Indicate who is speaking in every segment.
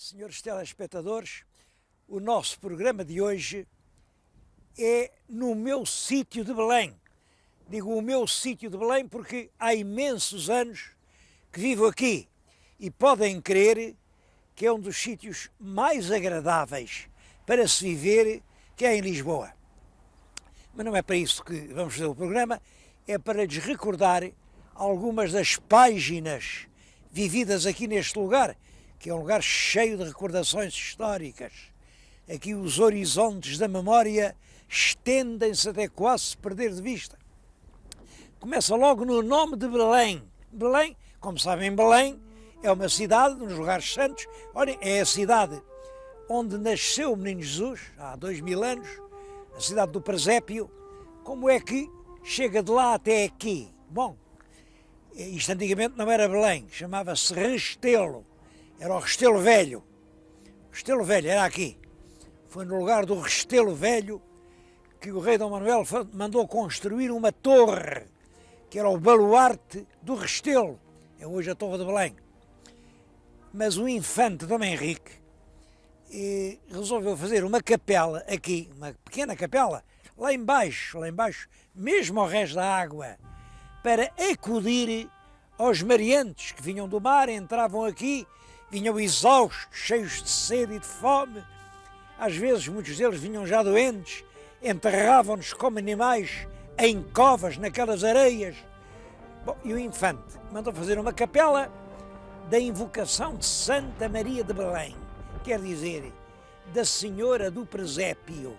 Speaker 1: Senhores telespectadores, o nosso programa de hoje é no meu sítio de Belém. Digo o meu sítio de Belém porque há imensos anos que vivo aqui e podem crer que é um dos sítios mais agradáveis para se viver, que é em Lisboa. Mas não é para isso que vamos fazer o programa, é para lhes recordar algumas das páginas vividas aqui neste lugar, que é um lugar cheio de recordações históricas. Aqui os horizontes da memória estendem-se até quase se perder de vista. Começa logo no nome de Belém. Belém, como sabem, Belém é uma cidade nos lugares santos. Olhem, é a cidade onde nasceu o menino Jesus, há 2000 anos, a cidade do presépio. Como é que chega de lá até aqui? Bom, isto antigamente não era Belém, chamava-se Restelo. Era o Restelo Velho. O Restelo Velho era aqui. Foi no lugar do Restelo Velho que o rei Dom Manuel mandou construir uma torre, que era o baluarte do Restelo. É hoje a Torre de Belém. Mas o infante Dom Henrique resolveu fazer uma capela aqui, uma pequena capela, lá embaixo, mesmo ao resto da água, para acudir aos mareantes que vinham do mar, entravam aqui, vinham exaustos, cheios de sede e de fome. Às vezes muitos deles vinham já doentes, enterravam-nos como animais em covas, naquelas areias. Bom, e o infante mandou fazer uma capela da invocação de Santa Maria de Belém, quer dizer, da Senhora do Presépio.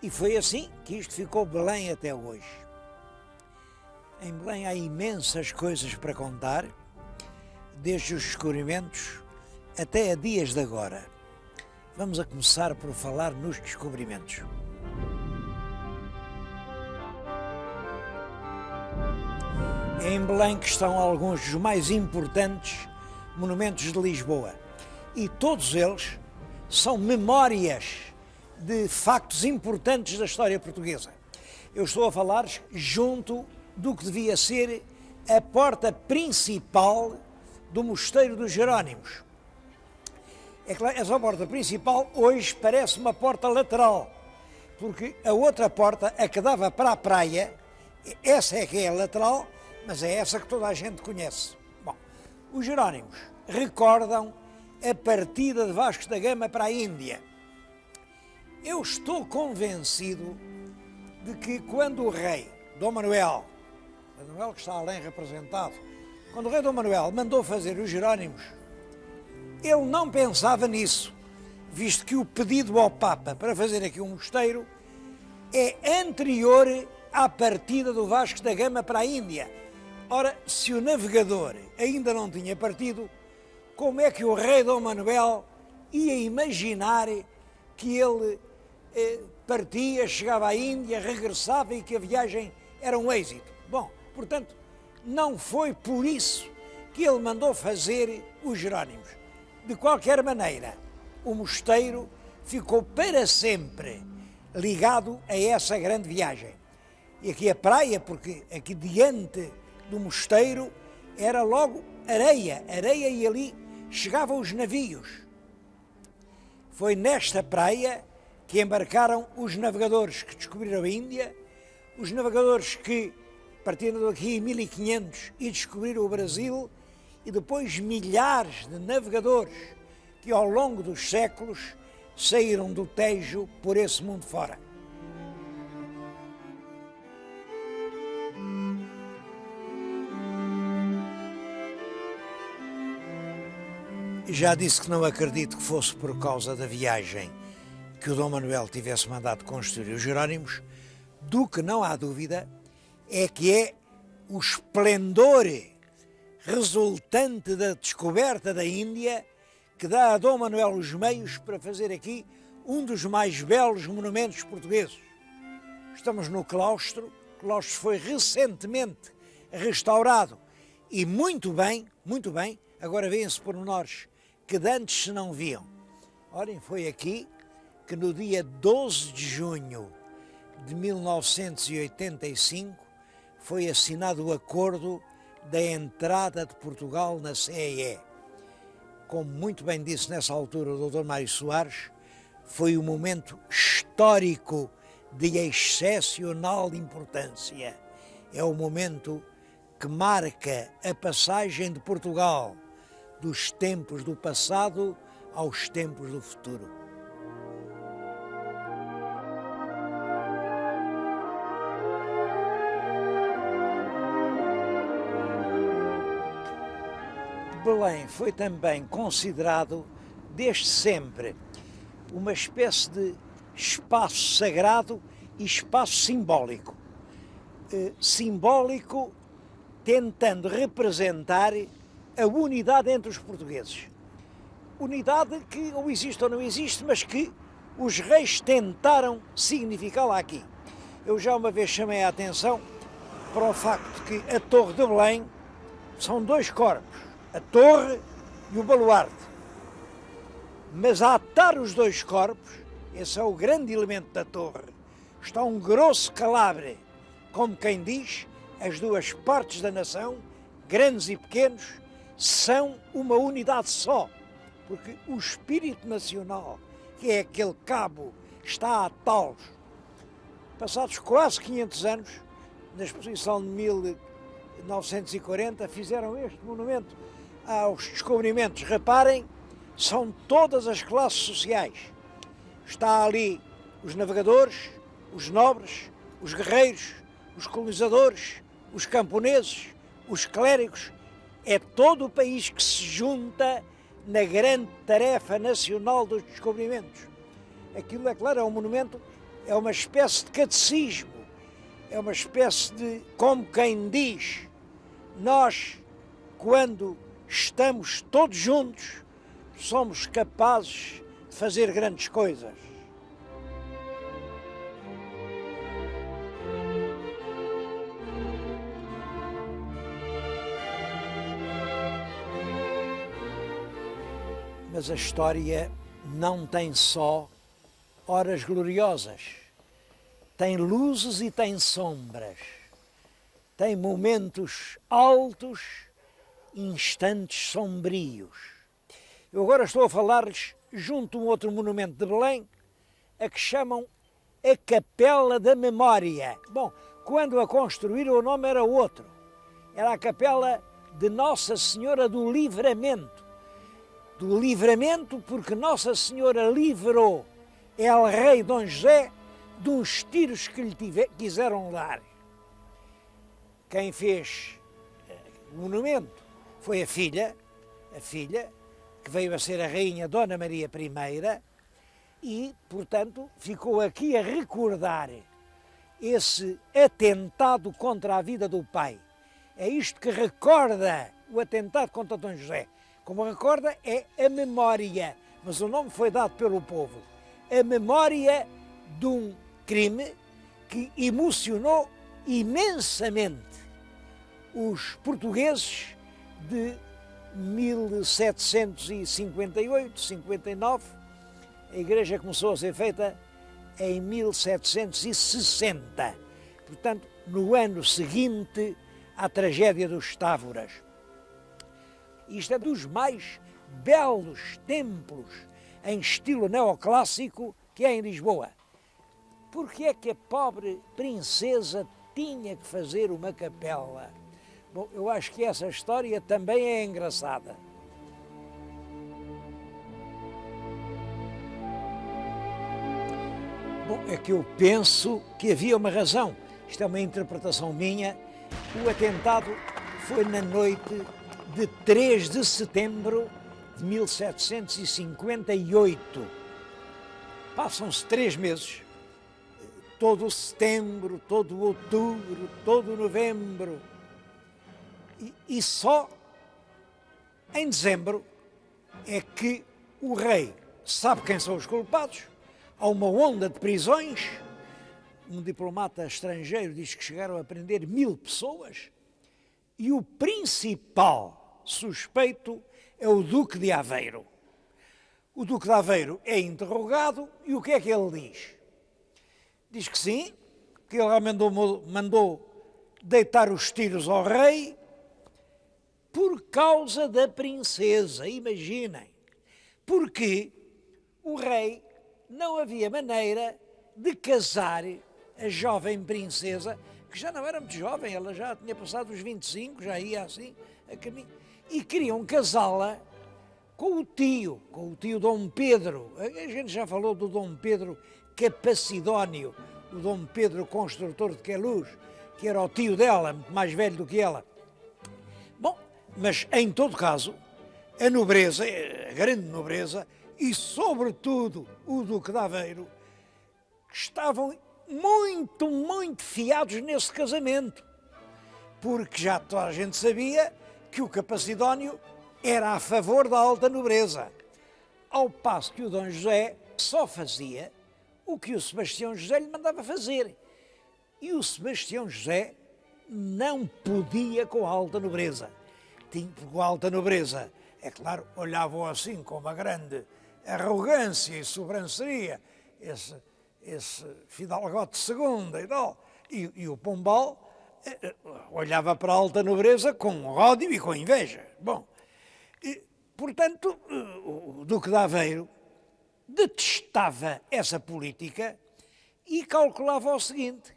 Speaker 1: E foi assim que isto ficou Belém até hoje. Em Belém há imensas coisas para contar, desde os descobrimentos até a dias de agora. Vamos a começar por falar nos descobrimentos. É em Belém que estão alguns dos mais importantes monumentos de Lisboa. E todos eles são memórias de factos importantes da história portuguesa. Eu estou a falar junto do que devia ser a porta principal do Mosteiro dos Jerónimos. É claro, essa porta principal hoje parece uma porta lateral, porque a outra porta, a que dava para a praia, essa é que é a lateral, mas é essa que toda a gente conhece. Bom, os Jerónimos recordam a partida de Vasco da Gama para a Índia. Eu estou convencido de que quando o rei Dom Manuel que está além representado, quando o rei Dom Manuel mandou fazer os Jerónimos, ele não pensava nisso, visto que o pedido ao Papa para fazer aqui um mosteiro é anterior à partida do Vasco da Gama para a Índia. Ora, se o navegador ainda não tinha partido, como é que o rei Dom Manuel ia imaginar que ele partia, chegava à Índia, regressava e que a viagem era um êxito? Bom, portanto, não foi por isso que ele mandou fazer os Jerónimos. De qualquer maneira, o mosteiro ficou para sempre ligado a essa grande viagem. E aqui a praia, porque aqui diante do mosteiro era logo areia e ali chegavam os navios. Foi nesta praia que embarcaram os navegadores que descobriram a Índia, os navegadores que partiram daqui em 1500 e descobriram o Brasil, e depois milhares de navegadores que ao longo dos séculos saíram do Tejo por esse mundo fora. Já disse que não acredito que fosse por causa da viagem que o Dom Manuel tivesse mandado construir os Jerónimos. Do que não há dúvida é que é o esplendor resultante da descoberta da Índia que dá a Dom Manuel os meios para fazer aqui um dos mais belos monumentos portugueses. Estamos no claustro, o claustro foi recentemente restaurado e muito bem, agora vêem-se pormenores que de antes se não viam. Olhem, foi aqui que no dia 12 de junho de 1985 foi assinado o acordo da entrada de Portugal na CEE. como muito bem disse nessa altura o Dr. Mário Soares, foi um momento histórico de excepcional importância. É o momento que marca a passagem de Portugal dos tempos do passado aos tempos do futuro. Belém foi também considerado, desde sempre, uma espécie de espaço sagrado e espaço simbólico. Simbólico tentando representar a unidade entre os portugueses. Unidade que ou existe ou não existe, mas que os reis tentaram significá-la aqui. Eu já uma vez chamei a atenção para o facto de que a Torre de Belém são dois corpos, a torre e o baluarte. Mas a atar os dois corpos, esse é o grande elemento da torre, está um grosso calabre, como quem diz, as duas partes da nação, grandes e pequenos, são uma unidade só, porque o espírito nacional, que é aquele cabo, está a atá-los. Passados quase 500 anos, na exposição de 1940, fizeram este monumento aos descobrimentos. Reparem, são todas as classes sociais. Está ali os navegadores, os nobres, os guerreiros, os colonizadores, os camponeses, os clérigos. É todo o país que se junta na grande tarefa nacional dos descobrimentos. Aquilo, é claro, é um monumento, é uma espécie de catecismo, é uma espécie de, como quem diz, nós, quando estamos todos juntos, somos capazes de fazer grandes coisas. Mas a história não tem só horas gloriosas, tem luzes e tem sombras, tem momentos altos, instantes sombrios. Eu agora estou a falar-lhes junto a um outro monumento de Belém, a que chamam a Capela da Memória. Bom, quando a construíram o nome era outro, era a Capela de Nossa Senhora do Livramento. Do livramento porque Nossa Senhora livrou El Rei Dom José de uns tiros que lhe quiseram dar. Quem fez o monumento foi a filha, que veio a ser a rainha Dona Maria I, e, portanto, ficou aqui a recordar esse atentado contra a vida do pai. É isto que recorda o atentado contra Dom José. Como recorda, é a memória, mas o nome foi dado pelo povo. A memória de um crime que emocionou imensamente os portugueses de 1758, 59. A igreja começou a ser feita em 1760, portanto, no ano seguinte à tragédia dos Távoras. Isto é dos mais belos templos em estilo neoclássico que há em Lisboa. Porque é que a pobre princesa tinha que fazer uma capela? Bom, eu acho que essa história também é engraçada. Bom, é que eu penso que havia uma razão. Isto é uma interpretação minha. O atentado foi na noite de 3 de setembro de 1758. Passam-se 3 meses, todo setembro, todo outubro, todo novembro, e só em dezembro é que o rei sabe quem são os culpados. Há uma onda de prisões. Um diplomata estrangeiro diz que chegaram a prender 1000 pessoas. E o principal suspeito é o Duque de Aveiro. O Duque de Aveiro é interrogado e o que é que ele diz? Diz que sim, que ele mandou deitar os tiros ao rei, por causa da princesa, imaginem. Porque o rei não havia maneira de casar a jovem princesa, que já não era muito jovem, ela já tinha passado os 25, já ia assim a caminho, e queriam casá-la com o tio Dom Pedro. A gente já falou do Dom Pedro Capacidónio, o Dom Pedro Construtor de Queluz, que era o tio dela, muito mais velho do que ela. Bom, mas em todo caso, a nobreza, a grande nobreza, e sobretudo o Duque de Aveiro, estavam muito fiados nesse casamento, porque já toda a gente sabia que o Capacidónio era a favor da alta nobreza, ao passo que o Dom José só fazia o que o Sebastião José lhe mandava fazer. E o Sebastião José não podia com a alta nobreza. Porque a alta nobreza, é claro, olhavam assim com uma grande arrogância e sobranceria, esse fidalgote segunda e tal, e o Pombal olhava para a alta nobreza com ódio e com inveja. Bom, portanto, o Duque de Aveiro detestava essa política e calculava o seguinte: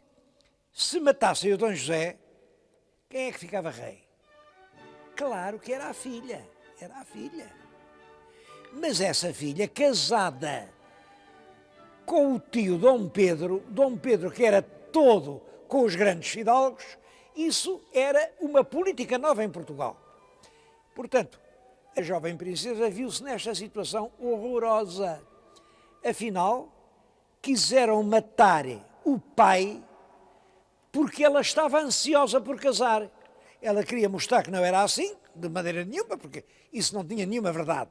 Speaker 1: se matassem o Dom José, quem é que ficava rei? Claro que era a filha, Mas essa filha, casada com o tio Dom Pedro que era todo com os grandes fidalgos, isso era uma política nova em Portugal. Portanto, a jovem princesa viu-se nesta situação horrorosa. Afinal, quiseram matar o pai porque ela estava ansiosa por casar. Ela queria mostrar que não era assim, de maneira nenhuma, porque isso não tinha nenhuma verdade.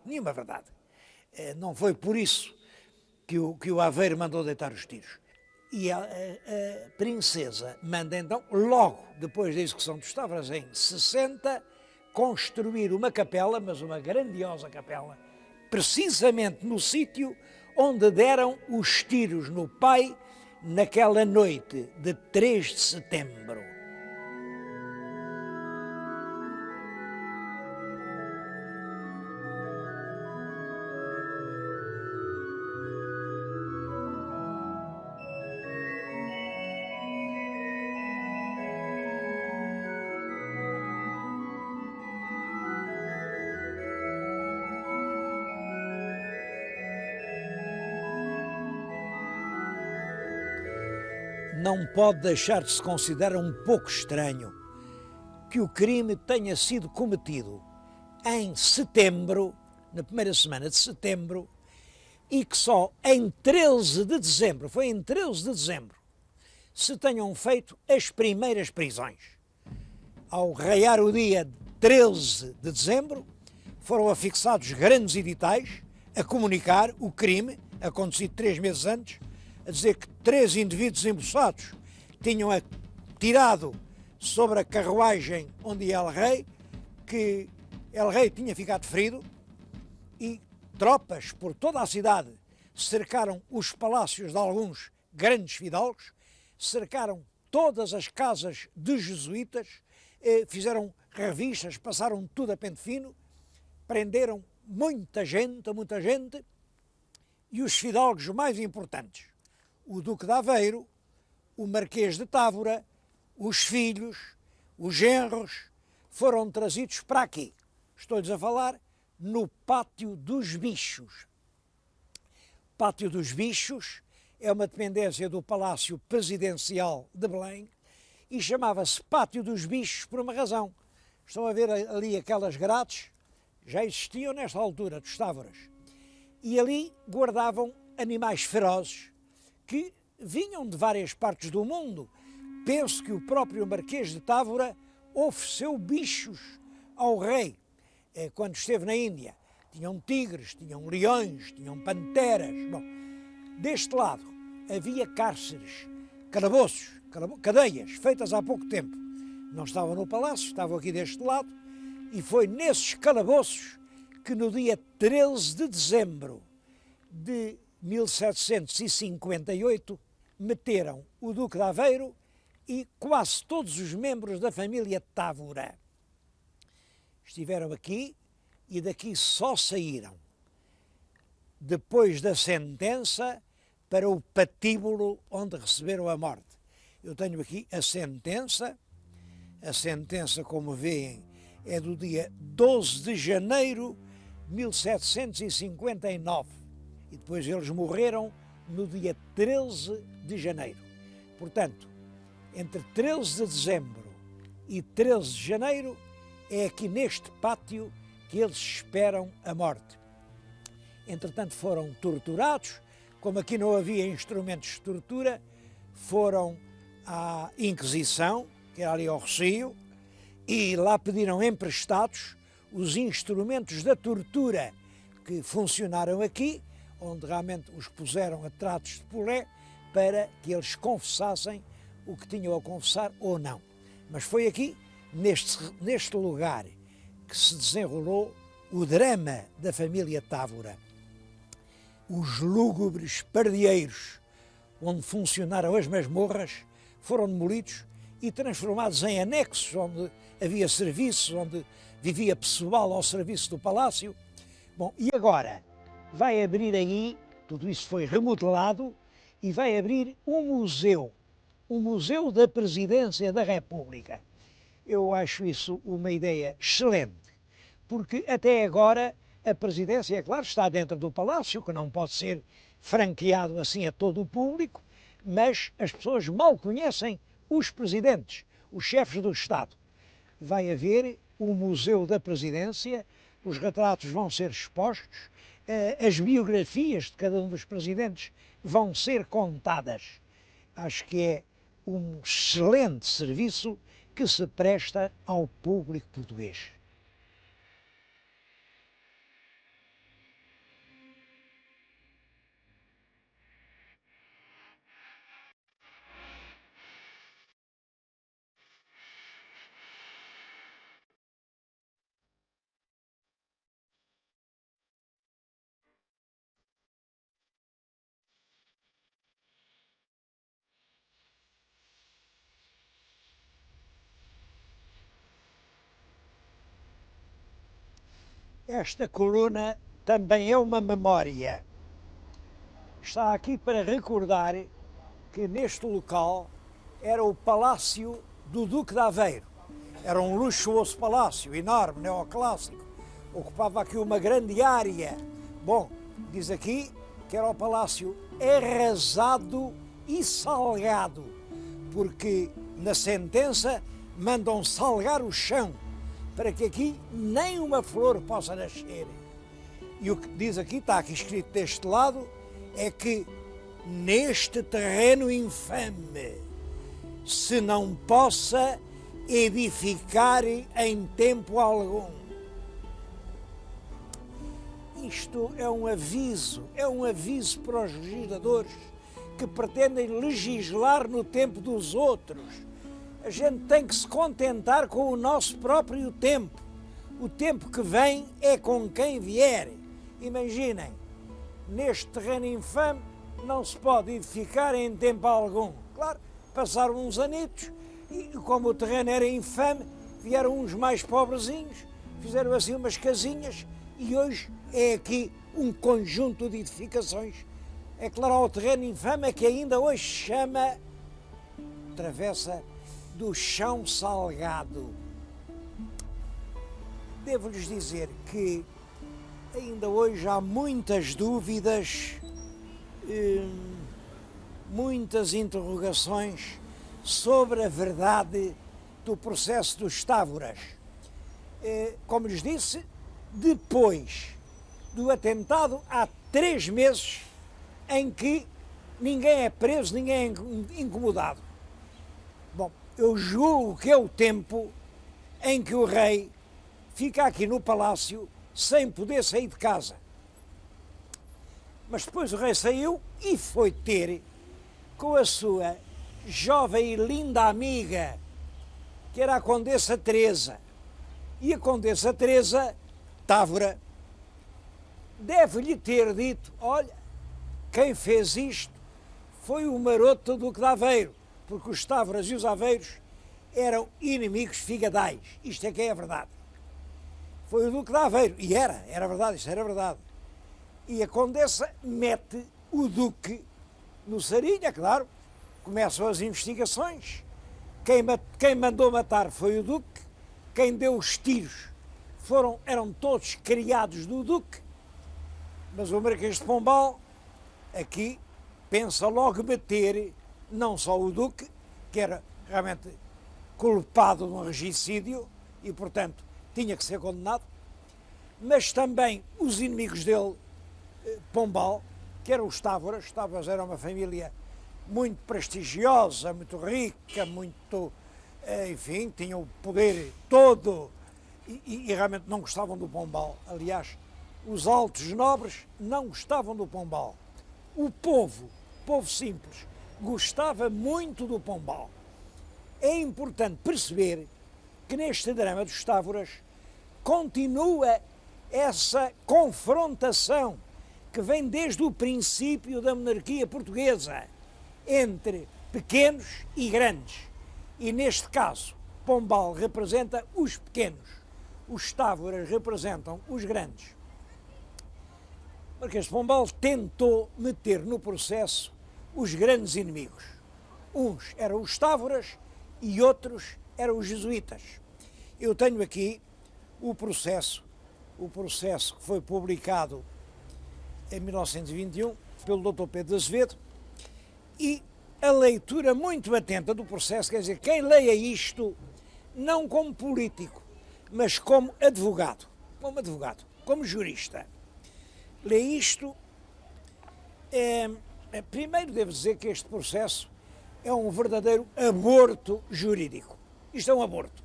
Speaker 1: Não foi por isso que o Aveiro mandou deitar os tiros. E a princesa manda então, logo depois da execução dos Tavras, em 60, construir uma capela, mas uma grandiosa capela, precisamente no sítio onde deram os tiros no pai naquela noite de 3 de setembro. Não pode deixar de se considerar um pouco estranho que o crime tenha sido cometido em setembro, na primeira semana de setembro, e que só em 13 de dezembro, foi em 13 de dezembro, se tenham feito as primeiras prisões. Ao raiar o dia 13 de dezembro, foram afixados grandes editais a comunicar o crime, acontecido 3 meses antes, a dizer que 3 indivíduos embuçados tinham atirado sobre a carruagem onde ia El Rei, que El Rei tinha ficado ferido, e tropas por toda a cidade cercaram os palácios de alguns grandes fidalgos, cercaram todas as casas dos jesuítas, fizeram revistas, passaram tudo a pente fino, prenderam muita gente, e os fidalgos mais importantes, o Duque de Aveiro, o Marquês de Távora, os filhos, os genros, foram trazidos para aqui. Estou-lhes a falar no Pátio dos Bichos. Pátio dos Bichos é uma dependência do Palácio Presidencial de Belém e chamava-se Pátio dos Bichos por uma razão. Estão a ver ali aquelas grades? Já existiam nesta altura dos Távoras. E ali guardavam animais ferozes que vinham de várias partes do mundo. Penso que o próprio Marquês de Távora ofereceu bichos ao rei quando esteve na Índia. Tinham tigres, tinham leões, tinham panteras. Bom, deste lado havia cárceres, calabouços, cadeias, feitas há pouco tempo. Não estavam no palácio, estavam aqui deste lado, e foi nesses calabouços que no dia 13 de dezembro de 1758 meteram o Duque de Aveiro e quase todos os membros da família Távora. estiveram aqui e daqui só saíram depois da sentença para o patíbulo onde receberam a morte. Eu tenho aqui a sentença, como veem, é do dia 12 de janeiro de 1759 e depois eles morreram no dia 13 de janeiro. Portanto, entre 13 de dezembro e 13 de janeiro é aqui neste pátio que eles esperam a morte. Entretanto foram torturados, como aqui não havia instrumentos de tortura, foram à Inquisição, que era ali ao Rocio, e lá pediram emprestados os instrumentos da tortura que funcionaram aqui, onde realmente os puseram a tratos de polé, para que eles confessassem o que tinham a confessar ou não. Mas foi aqui, neste lugar, que se desenrolou o drama da família Távora. Os lúgubres pardieiros onde funcionaram as masmorras foram demolidos e transformados em anexos onde havia serviços, onde vivia pessoal ao serviço do palácio. Bom, e agora vai abrir aí, tudo isso foi remodelado, e vai abrir um museu da Presidência da República. Eu acho isso uma ideia excelente, porque até agora a presidência, é claro, está dentro do palácio, que não pode ser franqueado assim a todo o público, mas as pessoas mal conhecem os presidentes, os chefes do Estado. Vai haver o Museu da Presidência, os retratos vão ser expostos, as biografias de cada um dos presidentes vão ser contadas. Acho que é um excelente serviço que se presta ao público português. Esta coluna também é uma memória. Está aqui para recordar que neste local era o Palácio do Duque de Aveiro. Era um luxuoso palácio, enorme, neoclássico. Ocupava aqui uma grande área. Bom, diz aqui que era o palácio arrasado e salgado, porque na sentença mandam salgar o chão, para que aqui nem uma flor possa nascer. E o que diz aqui, está aqui escrito deste lado, é que neste terreno infame se não possa edificar em tempo algum. Isto é um aviso para os legisladores que pretendem legislar no tempo dos outros. A gente tem que se contentar com o nosso próprio tempo. O tempo que vem é com quem vier. Imaginem, neste terreno infame não se pode edificar em tempo algum. Claro, passaram uns anitos e como o terreno era infame, vieram uns mais pobrezinhos, fizeram assim umas casinhas e hoje é aqui um conjunto de edificações. É claro, o terreno infame é que ainda hoje se chama Travessa do Chão Salgado. Devo-lhes dizer que ainda hoje há muitas dúvidas, muitas interrogações sobre a verdade do processo dos Távoras. Como lhes disse, depois do atentado há 3 meses em que ninguém é preso, ninguém é incomodado. Bom, eu julgo que é o tempo em que o rei fica aqui no palácio sem poder sair de casa. Mas depois o rei saiu e foi ter com a sua jovem e linda amiga, que era a Condessa Teresa. E a Condessa Teresa Távora deve-lhe ter dito: olha, quem fez isto foi o maroto do Duque de Aveiro, porque os Távoras e os Aveiros eram inimigos figadais. Isto é que é a verdade. foi o Duque de Aveiro. E era verdade, isso era verdade. E a Condessa mete o Duque no Sarilha, claro. Começam as investigações. Quem mandou matar foi o Duque. Quem deu os tiros eram todos criados do Duque. Mas o Marquês de Pombal, aqui, pensa logo bater não só o Duque, que era realmente culpado de um regicídio e, portanto, tinha que ser condenado, mas também os inimigos dele, Pombal, que eram os Távoras. Os Távoras era uma família muito prestigiosa, muito rica, muito, enfim, tinham o poder todo e realmente não gostavam do Pombal. Aliás, os altos nobres não gostavam do Pombal. O povo simples, gostava muito do Pombal. É importante perceber que neste drama dos Távoras continua essa confrontação que vem desde o princípio da monarquia portuguesa entre pequenos e grandes. E neste caso, Pombal representa os pequenos, os Távoras representam os grandes. Marquês de Pombal tentou meter no processo os grandes inimigos. Uns eram os Távoras e outros eram os jesuítas. Eu tenho aqui o processo que foi publicado em 1921 pelo Dr. Pedro de Azevedo, e a leitura muito atenta do processo, quer dizer, quem leia isto não como político, mas como advogado, como jurista, lê isto. Primeiro devo dizer que este processo é um verdadeiro aborto jurídico. Isto é um aborto.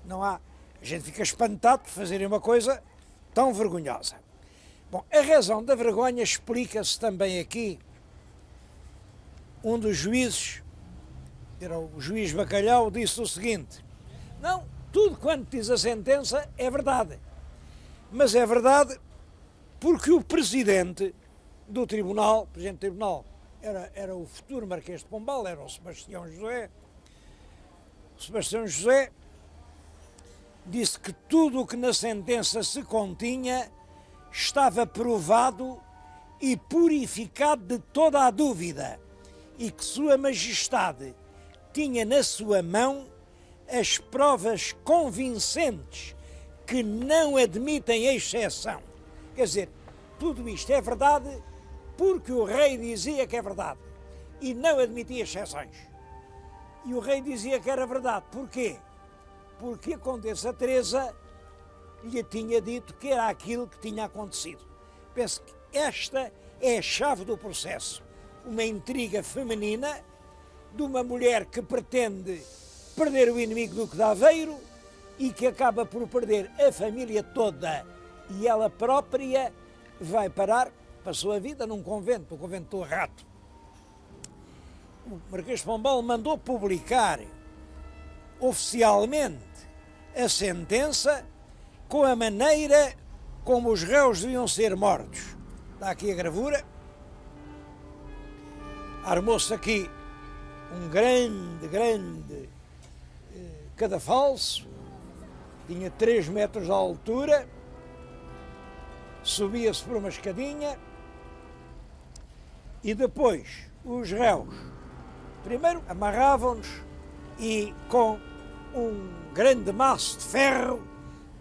Speaker 1: Não há... A gente fica espantado por fazerem uma coisa tão vergonhosa. Bom, a razão da vergonha explica-se também aqui. Um dos juízes, era o juiz Bacalhau, disse o seguinte: não, tudo quanto diz a sentença é verdade. Mas é verdade porque o presidente do tribunal, o presidente do tribunal, era o futuro Marquês de Pombal, era o Sebastião José. O Sebastião José disse que tudo o que na sentença se continha estava provado e purificado de toda a dúvida, e que Sua Majestade tinha na sua mão as provas convincentes que não admitem exceção. Quer dizer, tudo isto é verdade porque o rei dizia que é verdade e não admitia exceções. E o rei dizia que era verdade. Porquê? Porque a Condessa Teresa lhe tinha dito que era aquilo que tinha acontecido. Penso que esta é a chave do processo. Uma intriga feminina de uma mulher que pretende perder o inimigo Duque de Aveiro e que acaba por perder a família toda, e ela própria vai parar para a sua vida num convento, o convento do Rato. O Marquês de Pombal mandou publicar oficialmente a sentença com a maneira como os réus deviam ser mortos. Está aqui a gravura. Armou-se aqui um grande cadafalso, tinha 3 metros de altura, subia-se por uma escadinha e depois os réus primeiro amarravam-nos e com um grande maço de ferro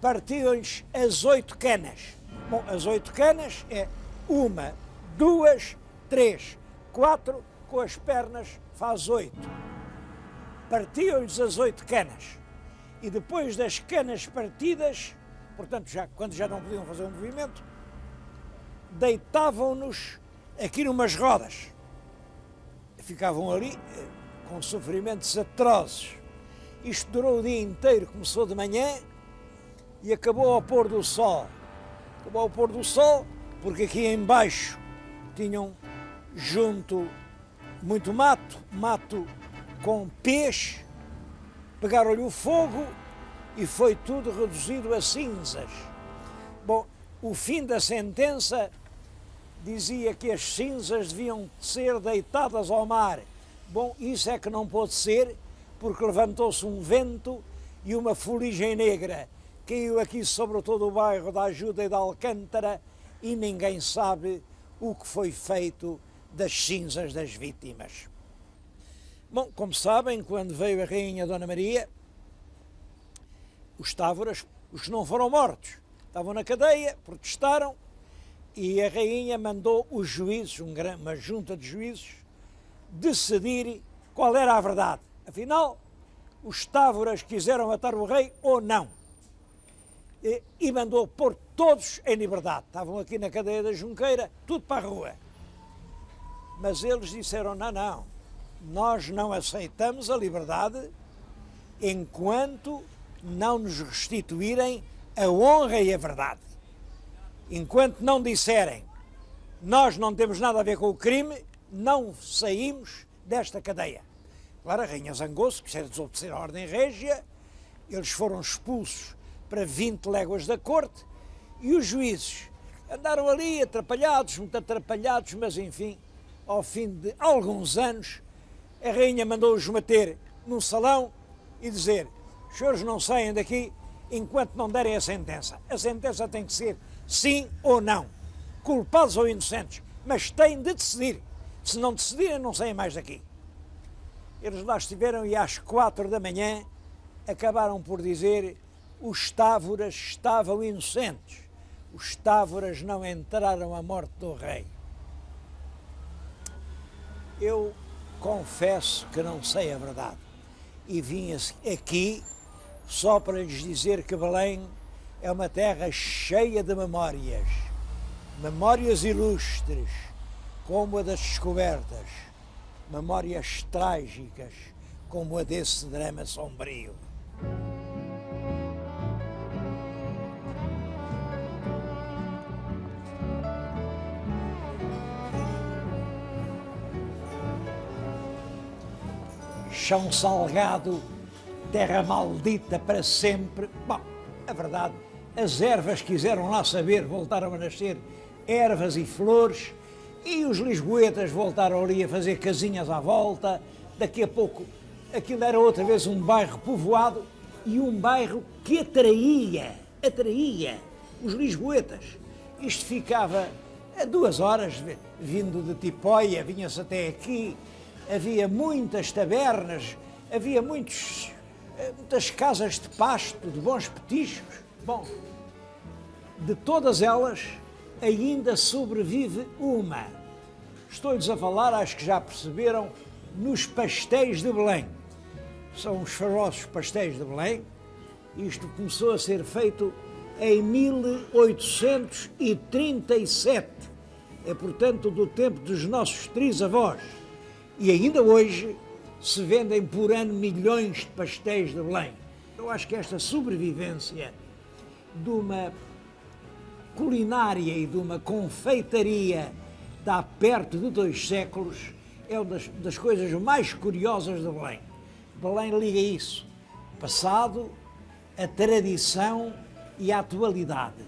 Speaker 1: partiam-lhes as 8 canas. Bom, as 8 canas é 1, 2, 3, 4, com as pernas faz 8. Partiam-lhes as 8 canas. E depois das canas partidas, portanto, quando já não podiam fazer um movimento, deitavam-nos aqui numas rodas. Ficavam ali com sofrimentos atrozes. Isto durou o dia inteiro, começou de manhã e acabou ao pôr do sol. Acabou ao pôr do sol, porque aqui embaixo tinham junto muito mato com peixe, pegaram-lhe o fogo e foi tudo reduzido a cinzas. Bom, o fim da sentença dizia que as cinzas deviam ser deitadas ao mar. Bom, isso é que não pôde ser, porque levantou-se um vento e uma fuligem negra caiu aqui sobre todo o bairro da Ajuda e da Alcântara e ninguém sabe o que foi feito das cinzas das vítimas. Bom, como sabem, quando veio a Rainha Dona Maria, os távoras, os que não foram mortos, estavam na cadeia, protestaram e a Rainha mandou os juízes, uma junta de juízes, decidir qual era a verdade. Afinal, os távoras quiseram matar o rei ou não. E mandou pôr todos em liberdade. Estavam aqui na cadeia da Junqueira, tudo para a rua. Mas eles disseram, não, nós não aceitamos a liberdade enquanto não nos restituírem a honra e a verdade. Enquanto não disserem, nós não temos nada a ver com o crime, não saímos desta cadeia. Claro, a rainha zangou-se, quiser desobedecer a ordem régia, eles foram expulsos para 20 léguas da corte e os juízes andaram ali atrapalhados, muito atrapalhados, mas enfim, ao fim de alguns anos, a rainha mandou-os meter num salão e dizer, os senhores não saem daqui enquanto não derem a sentença. A sentença tem que ser sim ou não, culpados ou inocentes, mas têm de decidir. Se não decidirem, não saem mais daqui. Eles lá estiveram e às 4 da manhã acabaram por dizer os távoras estavam inocentes. Os távoras não entraram à morte do rei. Eu confesso que não sei a verdade e vim aqui só para lhes dizer que Belém é uma terra cheia de memórias, memórias ilustres, como a das descobertas, memórias trágicas, como a desse drama sombrio. Chão salgado, terra maldita para sempre. Bom, a verdade, as ervas quiseram lá saber, voltaram a nascer ervas e flores, e os lisboetas voltaram ali a fazer casinhas à volta. Daqui a pouco, aquilo era outra vez um bairro povoado e um bairro que atraía os lisboetas. Isto ficava a 2 horas, vindo de Tipóia, vinha-se até aqui. Havia muitas tabernas, havia muitas casas de pasto, de bons petiscos. Bom, de todas elas, ainda sobrevive uma. Estou-lhes a falar, acho que já perceberam, nos pastéis de Belém. São os famosos pastéis de Belém. Isto começou a ser feito em 1837. É, portanto, do tempo dos nossos trisavós. E ainda hoje se vendem por ano milhões de pastéis de Belém. Eu acho que esta sobrevivência de uma culinária e de uma confeitaria de há perto de 2 séculos é uma das coisas mais curiosas de Belém. Belém liga isso, passado, a tradição e a atualidade.